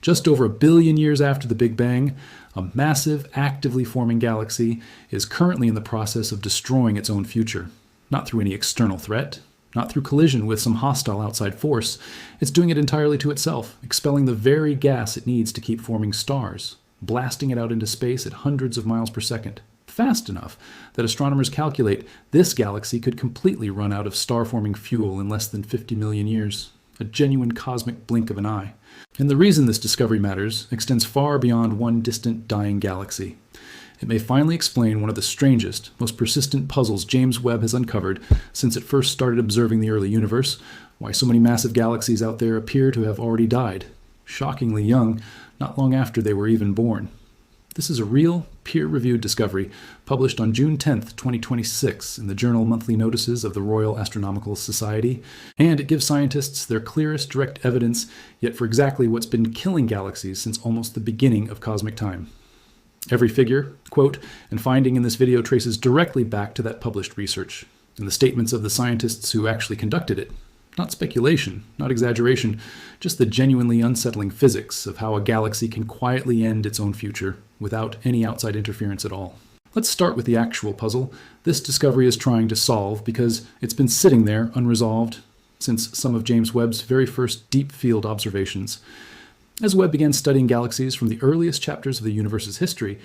Just over 1 billion years after the Big Bang, a massive, actively forming galaxy is currently in the process of destroying its own future. Not through any external threat, not through collision with some hostile outside force. It's doing it entirely to itself, expelling the very gas it needs to keep forming stars, blasting it out into space at hundreds of miles per second. Fast enough that astronomers calculate this galaxy could completely run out of star-forming fuel in less than 50 million years. A genuine cosmic blink of an eye. And the reason this discovery matters extends far beyond one distant dying galaxy. It may finally explain one of the strangest, most persistent puzzles James Webb has uncovered since it first started observing the early universe, why so many massive galaxies out there appear to have already died, shockingly young, not long after they were even born. This is a real, peer-reviewed discovery published on June 10, 2026 in the journal Monthly Notices of the Royal Astronomical Society, and it gives scientists their clearest direct evidence yet for exactly what's been killing galaxies since almost the beginning of cosmic time. Every figure, quote, and finding in this video traces directly back to that published research and the statements of the scientists who actually conducted it. Not speculation, not exaggeration, just the genuinely unsettling physics of how a galaxy can quietly end its own future without any outside interference at all. Let's start with the actual puzzle this discovery is trying to solve because it's been sitting there unresolved since some of James Webb's very first deep field observations. As Webb began studying galaxies from the earliest chapters of the universe's history,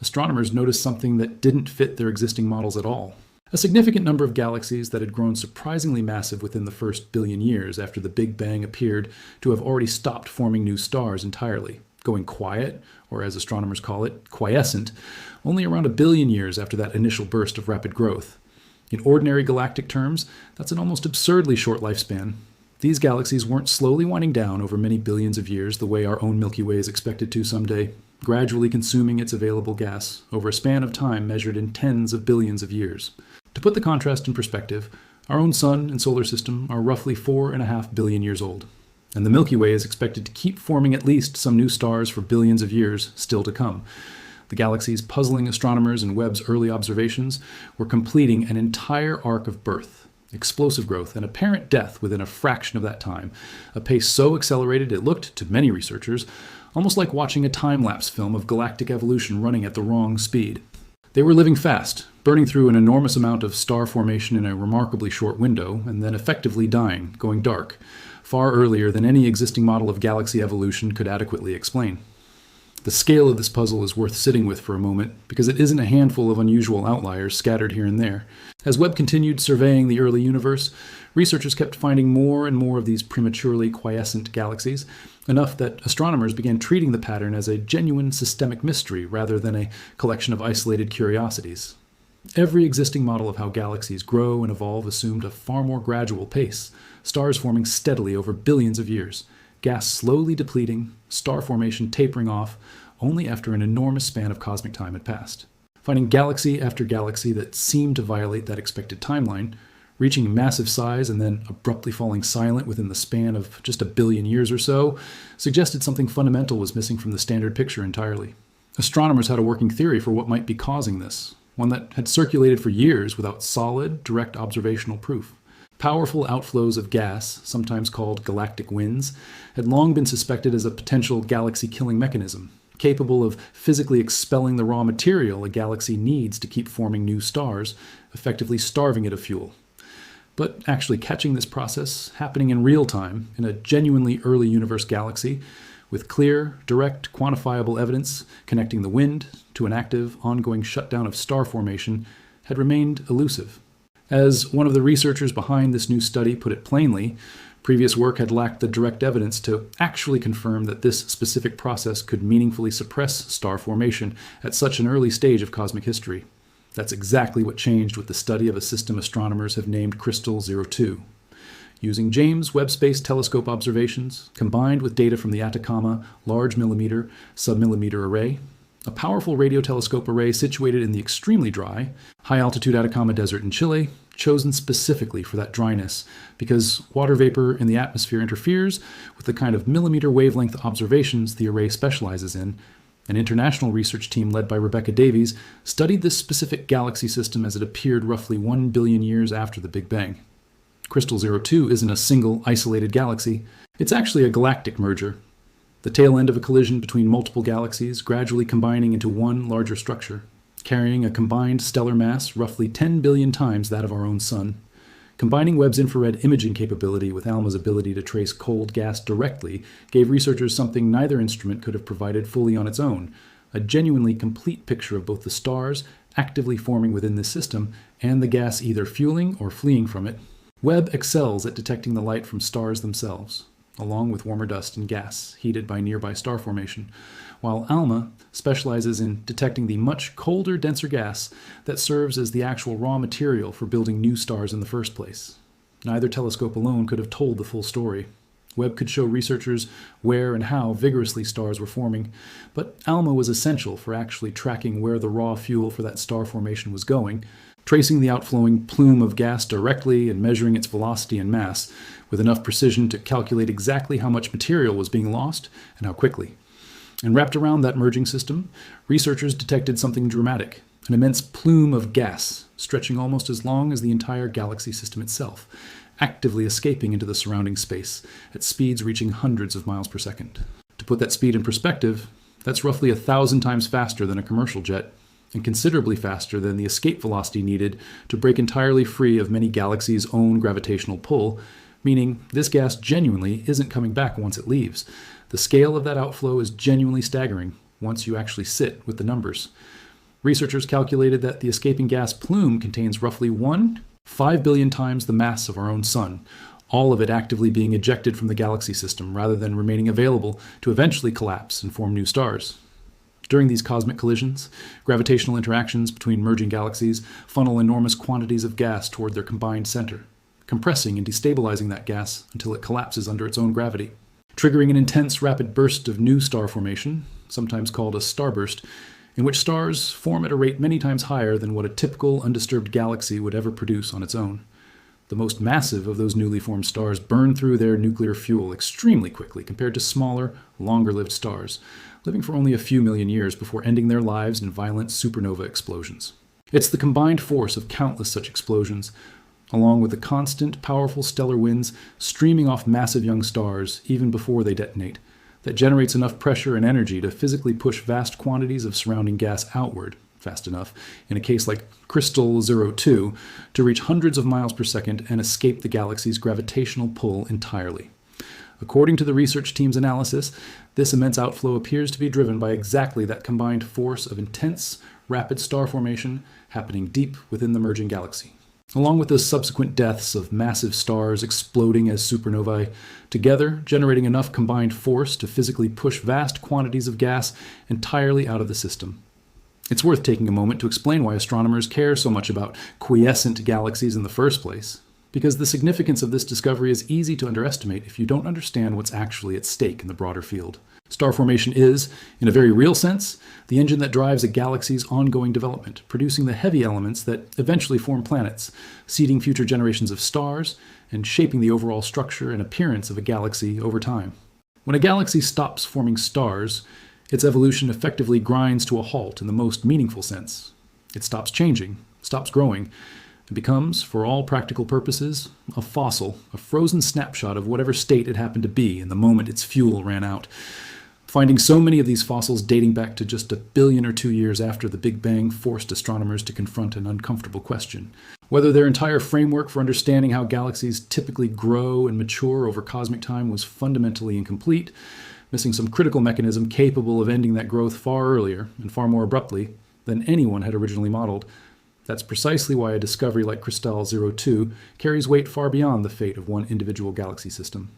astronomers noticed something that didn't fit their existing models at all. A significant number of galaxies that had grown surprisingly massive within the first billion years after the Big Bang appeared to have already stopped forming new stars entirely, going quiet, or as astronomers call it, quiescent, only around 1 billion years after that initial burst of rapid growth. In ordinary galactic terms, that's an almost absurdly short lifespan. These galaxies weren't slowly winding down over many billions of years the way our own Milky Way is expected to someday, gradually consuming its available gas over a span of time measured in tens of billions of years. To put the contrast in perspective, our own sun and solar system are roughly 4.5 billion years old, and the Milky Way is expected to keep forming at least some new stars for billions of years still to come. The galaxies puzzling astronomers in Webb's early observations were completing an entire arc of birth, explosive growth, and apparent death within a fraction of that time, a pace so accelerated it looked, to many researchers, almost like watching a time-lapse film of galactic evolution running at the wrong speed. They were living fast, burning through an enormous amount of star formation in a remarkably short window, and then effectively dying, going dark, far earlier than any existing model of galaxy evolution could adequately explain. The scale of this puzzle is worth sitting with for a moment, because it isn't a handful of unusual outliers scattered here and there. As Webb continued surveying the early universe, researchers kept finding more and more of these prematurely quiescent galaxies, enough that astronomers began treating the pattern as a genuine systemic mystery rather than a collection of isolated curiosities. Every existing model of how galaxies grow and evolve assumed a far more gradual pace, stars forming steadily over billions of years, gas slowly depleting, star formation tapering off, only after an enormous span of cosmic time had passed. Finding galaxy after galaxy that seemed to violate that expected timeline, reaching massive size and then abruptly falling silent within the span of just 1 billion years or so, suggested something fundamental was missing from the standard picture entirely. Astronomers had a working theory for what might be causing this, one that had circulated for years without solid, direct observational proof. Powerful outflows of gas, sometimes called galactic winds, had long been suspected as a potential galaxy-killing mechanism, capable of physically expelling the raw material a galaxy needs to keep forming new stars, effectively starving it of fuel. But actually catching this process, happening in real time, in a genuinely early universe galaxy, with clear, direct, quantifiable evidence connecting the wind to an active, ongoing shutdown of star formation, had remained elusive. As one of the researchers behind this new study put it plainly, previous work had lacked the direct evidence to actually confirm that this specific process could meaningfully suppress star formation at such an early stage of cosmic history. That's exactly what changed with the study of a system astronomers have named Crystal 02. Using James Webb Space Telescope observations, combined with data from the Atacama Large Millimeter Submillimeter Array, a powerful radio telescope array situated in the extremely dry, high-altitude Atacama Desert in Chile, chosen specifically for that dryness, because water vapor in the atmosphere interferes with the kind of millimeter wavelength observations the array specializes in. An international research team led by Rebecca Davies studied this specific galaxy system as it appeared roughly 1 billion years after the Big Bang. Crystal 02 isn't a single, isolated galaxy. It's actually a galactic merger. the tail end of a collision between multiple galaxies gradually combining into one larger structure, carrying a combined stellar mass roughly 10 billion times that of our own Sun. Combining Webb's infrared imaging capability with ALMA's ability to trace cold gas directly gave researchers something neither instrument could have provided fully on its own, a genuinely complete picture of both the stars actively forming within this system and the gas either fueling or fleeing from it. Webb excels at detecting the light from stars themselves, along with warmer dust and gas heated by nearby star formation, while ALMA specializes in detecting the much colder, denser gas that serves as the actual raw material for building new stars in the first place. Neither telescope alone could have told the full story. Webb could show researchers where and how vigorously stars were forming, but ALMA was essential for actually tracking where the raw fuel for that star formation was going, tracing the outflowing plume of gas directly and measuring its velocity and mass with enough precision to calculate exactly how much material was being lost and how quickly. And wrapped around that merging system, researchers detected something dramatic, an immense plume of gas stretching almost as long as the entire galaxy system itself, actively escaping into the surrounding space at speeds reaching hundreds of miles per second. To put that speed in perspective, that's roughly 1,000 times faster than a commercial jet, and considerably faster than the escape velocity needed to break entirely free of many galaxies' own gravitational pull, meaning this gas genuinely isn't coming back once it leaves. The scale of that outflow is genuinely staggering once you actually sit with the numbers. Researchers calculated that the escaping gas plume contains roughly 5 billion times the mass of our own Sun, all of it actively being ejected from the galaxy system rather than remaining available to eventually collapse and form new stars. During these cosmic collisions, gravitational interactions between merging galaxies funnel enormous quantities of gas toward their combined center, compressing and destabilizing that gas until it collapses under its own gravity, triggering an intense rapid burst of new star formation, sometimes called a starburst, in which stars form at a rate many times higher than what a typical undisturbed galaxy would ever produce on its own. The most massive of those newly formed stars burn through their nuclear fuel extremely quickly compared to smaller, longer-lived stars, living for only a few million years before ending their lives in violent supernova explosions. It's the combined force of countless such explosions, along with the constant, powerful stellar winds streaming off massive young stars even before they detonate, that generates enough pressure and energy to physically push vast quantities of surrounding gas outward, fast enough, in a case like Crystal 02, to reach hundreds of miles per second and escape the galaxy's gravitational pull entirely. According to the research team's analysis, this immense outflow appears to be driven by exactly that combined force of intense, rapid star formation happening deep within the merging galaxy, along with the subsequent deaths of massive stars exploding as supernovae, together generating enough combined force to physically push vast quantities of gas entirely out of the system. It's worth taking a moment to explain why astronomers care so much about quiescent galaxies in the first place, because the significance of this discovery is easy to underestimate if you don't understand what's actually at stake in the broader field. Star formation is, in a very real sense, the engine that drives a galaxy's ongoing development, producing the heavy elements that eventually form planets, seeding future generations of stars, and shaping the overall structure and appearance of a galaxy over time. When a galaxy stops forming stars, its evolution effectively grinds to a halt in the most meaningful sense. It stops changing, stops growing, and becomes, for all practical purposes, a fossil, a frozen snapshot of whatever state it happened to be in the moment its fuel ran out. Finding so many of these fossils dating back to just 1 billion or 2 years after the Big Bang forced astronomers to confront an uncomfortable question: whether their entire framework for understanding how galaxies typically grow and mature over cosmic time was fundamentally incomplete, missing some critical mechanism capable of ending that growth far earlier and far more abruptly than anyone had originally modeled. That's precisely why a discovery like Crystal 02 carries weight far beyond the fate of one individual galaxy system.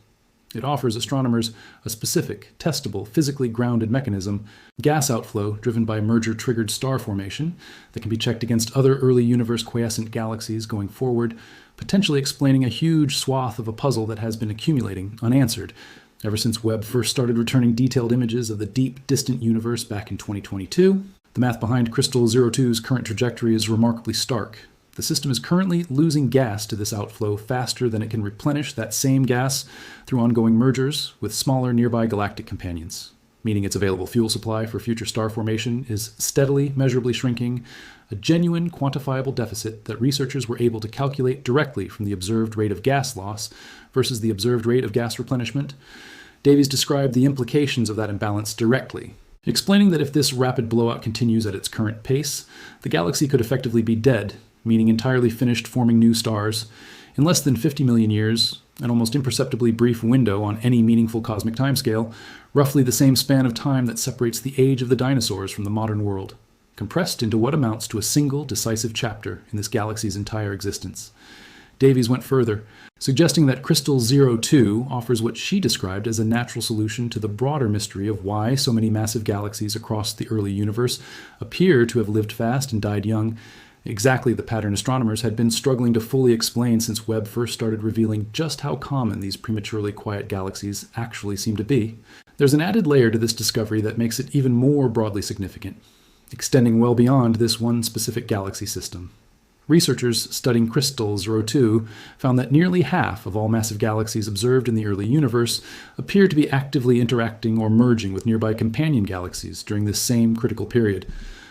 It offers astronomers a specific, testable, physically grounded mechanism, gas outflow driven by merger-triggered star formation, that can be checked against other early universe quiescent galaxies going forward, potentially explaining a huge swath of a puzzle that has been accumulating, unanswered, ever since Webb first started returning detailed images of the deep, distant universe back in 2022. The math behind Crystal 02's current trajectory is remarkably stark. The system is currently losing gas to this outflow faster than it can replenish that same gas through ongoing mergers with smaller nearby galactic companions, meaning its available fuel supply for future star formation is steadily, measurably shrinking, a genuine quantifiable deficit that researchers were able to calculate directly from the observed rate of gas loss versus the observed rate of gas replenishment, Davies described the implications of that imbalance directly, explaining that if this rapid blowout continues at its current pace, the galaxy could effectively be dead, meaning entirely finished forming new stars, in less than 50 million years, an almost imperceptibly brief window on any meaningful cosmic timescale, roughly the same span of time that separates the age of the dinosaurs from the modern world, compressed into what amounts to a single decisive chapter in this galaxy's entire existence. Davies went further, suggesting that Crystal 02 offers what she described as a natural solution to the broader mystery of why so many massive galaxies across the early universe appear to have lived fast and died young, exactly the pattern astronomers had been struggling to fully explain since Webb first started revealing just how common these prematurely quiet galaxies actually seem to be. There's an added layer to this discovery that makes it even more broadly significant, extending well beyond this one specific galaxy system. Researchers studying Crystal 02 found that nearly half of all massive galaxies observed in the early universe appear to be actively interacting or merging with nearby companion galaxies during this same critical period,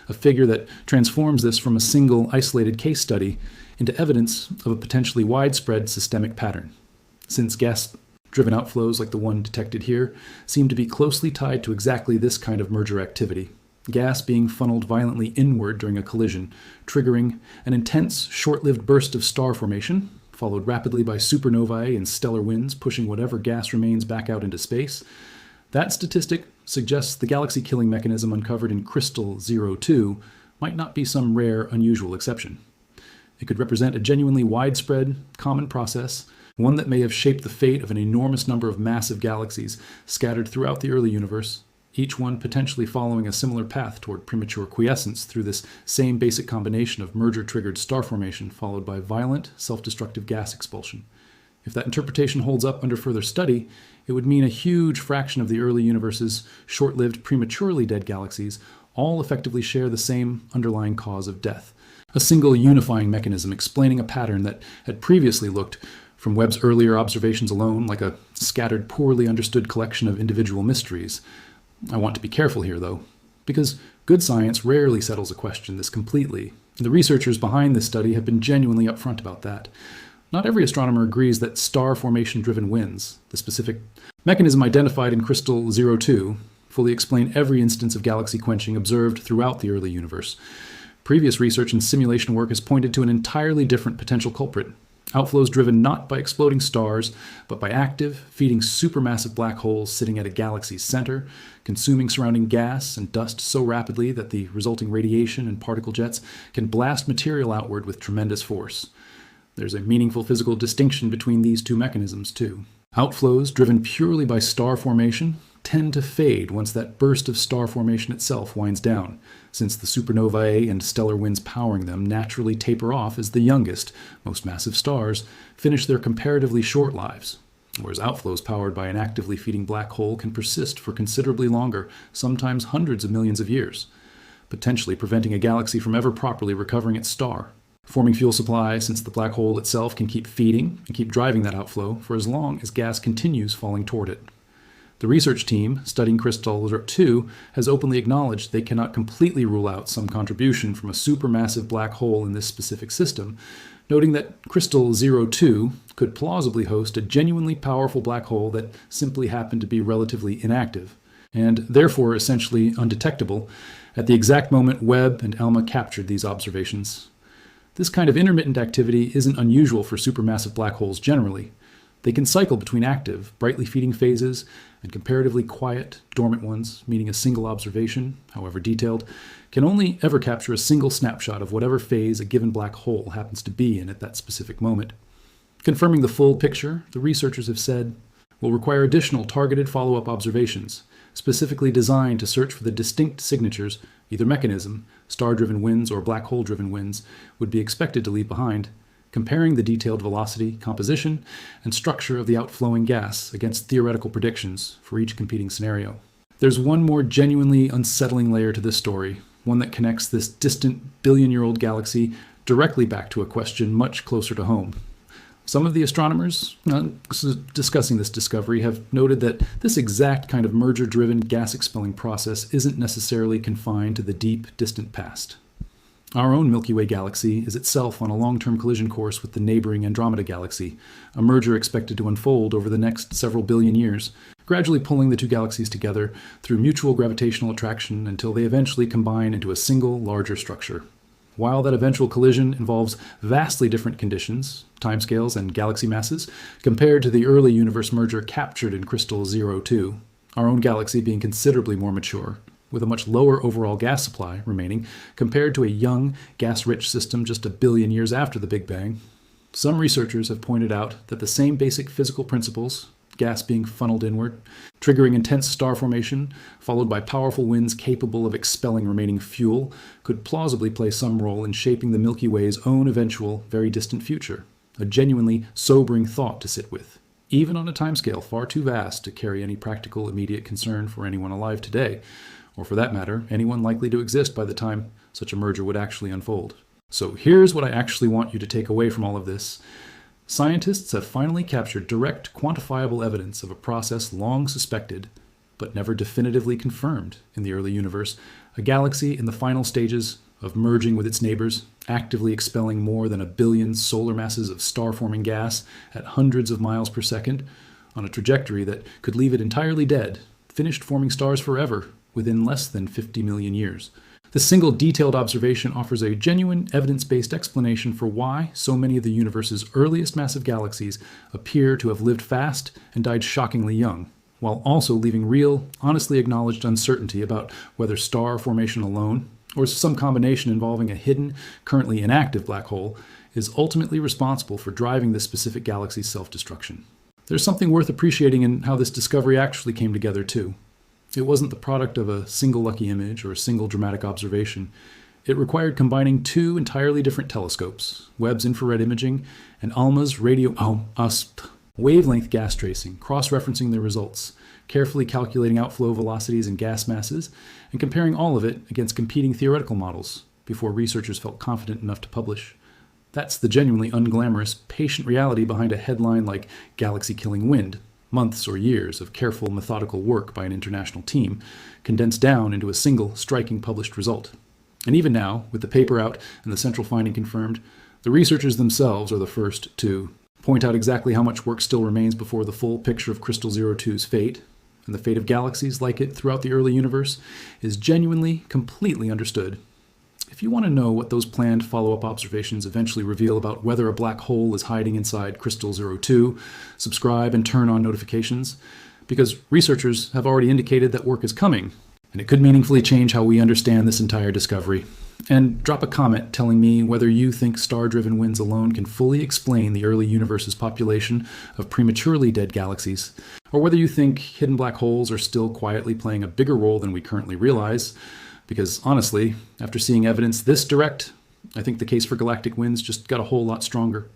a figure that transforms this from a single isolated case study into evidence of a potentially widespread systemic pattern, since gas-driven outflows like the one detected here seem to be closely tied to exactly this kind of merger activity. Gas being funneled violently inward during a collision, triggering an intense, short-lived burst of star formation, followed rapidly by supernovae and stellar winds pushing whatever gas remains back out into space. That statistic suggests the galaxy-killing mechanism uncovered in Crystal 02 might not be some rare, unusual exception. It could represent a genuinely widespread, common process, one that may have shaped the fate of an enormous number of massive galaxies scattered throughout the early universe, each one potentially following a similar path toward premature quiescence through this same basic combination of merger-triggered star formation followed by violent, self-destructive gas expulsion. If that interpretation holds up under further study, it would mean a huge fraction of the early universe's short-lived, prematurely dead galaxies all effectively share the same underlying cause of death, a single unifying mechanism explaining a pattern that had previously looked, from Webb's earlier observations alone, like a scattered, poorly understood collection of individual mysteries. I want to be careful here, though, because good science rarely settles a question this completely. The researchers behind this study have been genuinely upfront about that. Not every astronomer agrees that star formation-driven winds, the specific mechanism identified in Crystal 02, fully explain every instance of galaxy quenching observed throughout the early universe. Previous research and simulation work has pointed to an entirely different potential culprit. Outflows driven not by exploding stars, but by active, feeding supermassive black holes sitting at a galaxy's center, consuming surrounding gas and dust so rapidly that the resulting radiation and particle jets can blast material outward with tremendous force. There's a meaningful physical distinction between these two mechanisms, too. Outflows driven purely by star formation tend to fade once that burst of star formation itself winds down, since the supernovae and stellar winds powering them naturally taper off as the youngest, most massive stars finish their comparatively short lives, whereas outflows powered by an actively feeding black hole can persist for considerably longer, sometimes hundreds of millions of years, potentially preventing a galaxy from ever properly recovering its star, forming fuel supply since the black hole itself can keep feeding and keep driving that outflow for as long as gas continues falling toward it. The research team studying Crystal 02 has openly acknowledged they cannot completely rule out some contribution from a supermassive black hole in this specific system, noting that Crystal 02 could plausibly host a genuinely powerful black hole that simply happened to be relatively inactive, and therefore essentially undetectable at the exact moment Webb and ALMA captured these observations. This kind of intermittent activity isn't unusual for supermassive black holes generally. They can cycle between active, brightly feeding phases and comparatively quiet, dormant ones, meaning a single observation, however detailed, can only ever capture a single snapshot of whatever phase a given black hole happens to be in at that specific moment. Confirming the full picture, the researchers have said, will require additional targeted follow-up observations, specifically designed to search for the distinct signatures either mechanism, star-driven winds or black hole-driven winds, would be expected to leave behind, comparing the detailed velocity, composition, and structure of the outflowing gas against theoretical predictions for each competing scenario. There's one more genuinely unsettling layer to this story, one that connects this distant billion-year-old galaxy directly back to a question much closer to home. Some of the astronomers discussing this discovery have noted that this exact kind of merger-driven gas-expelling process isn't necessarily confined to the deep, distant past. Our own Milky Way galaxy is itself on a long-term collision course with the neighboring Andromeda galaxy, a merger expected to unfold over the next several billion years, gradually pulling the two galaxies together through mutual gravitational attraction until they eventually combine into a single, larger structure. While that eventual collision involves vastly different conditions, timescales, and galaxy masses compared to the early universe merger captured in Crystal 02, our own galaxy being considerably more mature, with a much lower overall gas supply remaining compared to a young, gas-rich system just a billion years after the Big Bang, some researchers have pointed out that the same basic physical principles, gas being funneled inward, triggering intense star formation, followed by powerful winds capable of expelling remaining fuel, could plausibly play some role in shaping the Milky Way's own eventual, very distant future, a genuinely sobering thought to sit with, even on a timescale far too vast to carry any practical immediate concern for anyone alive today, or for that matter, anyone likely to exist by the time such a merger would actually unfold. So here's what I actually want you to take away from all of this. Scientists have finally captured direct, quantifiable evidence of a process long suspected, but never definitively confirmed in the early universe, a galaxy in the final stages of merging with its neighbors, actively expelling more than 1 billion solar masses of star-forming gas at hundreds of miles per second, on a trajectory that could leave it entirely dead, finished forming stars forever, within less than 50 million years. This single detailed observation offers a genuine, evidence-based explanation for why so many of the universe's earliest massive galaxies appear to have lived fast and died shockingly young, while also leaving real, honestly acknowledged uncertainty about whether star formation alone, or some combination involving a hidden, currently inactive black hole, is ultimately responsible for driving this specific galaxy's self-destruction. There's something worth appreciating in how this discovery actually came together, too. It wasn't the product of a single lucky image or a single dramatic observation. It required combining two entirely different telescopes, Webb's infrared imaging and ALMA's wavelength gas tracing, cross-referencing their results, carefully calculating outflow velocities and gas masses, and comparing all of it against competing theoretical models before researchers felt confident enough to publish. That's the genuinely unglamorous, patient reality behind a headline like Galaxy-Killing Wind. Months or years of careful, methodical work by an international team, condensed down into a single, striking published result. And even now, with the paper out and the central finding confirmed, the researchers themselves are the first to point out exactly how much work still remains before the full picture of Crystal 02's fate, and the fate of galaxies like it throughout the early universe, is genuinely, completely understood. If you want to know what those planned follow-up observations eventually reveal about whether a black hole is hiding inside Crystal 02, subscribe and turn on notifications, because researchers have already indicated that work is coming, and it could meaningfully change how we understand this entire discovery. And drop a comment telling me whether you think star-driven winds alone can fully explain the early universe's population of prematurely dead galaxies, or whether you think hidden black holes are still quietly playing a bigger role than we currently realize. Because honestly, after seeing evidence this direct, I think the case for galactic winds just got a whole lot stronger.